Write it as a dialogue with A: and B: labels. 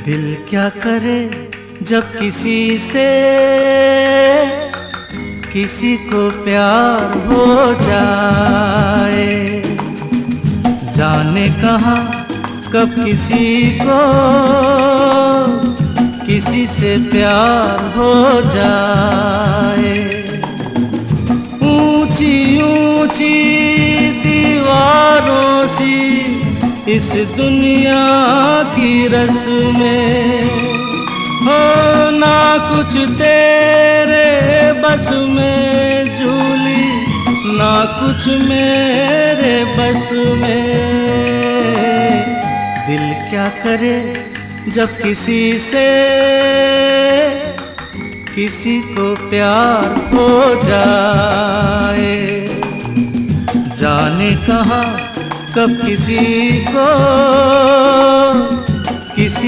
A: दिल क्या करे जब किसी से किसी को प्यार हो जाए, जाने कहाँ कब किसी को किसी से प्यार हो जाए। ऊंची ऊंची दीवारों सी इस दुनिया की रस्में हो, ना कुछ तेरे बस में झूली, ना कुछ मेरे बस में। दिल क्या करे जब किसी से किसी को प्यार हो जाए, जाने कहाँ कब किसी को किसी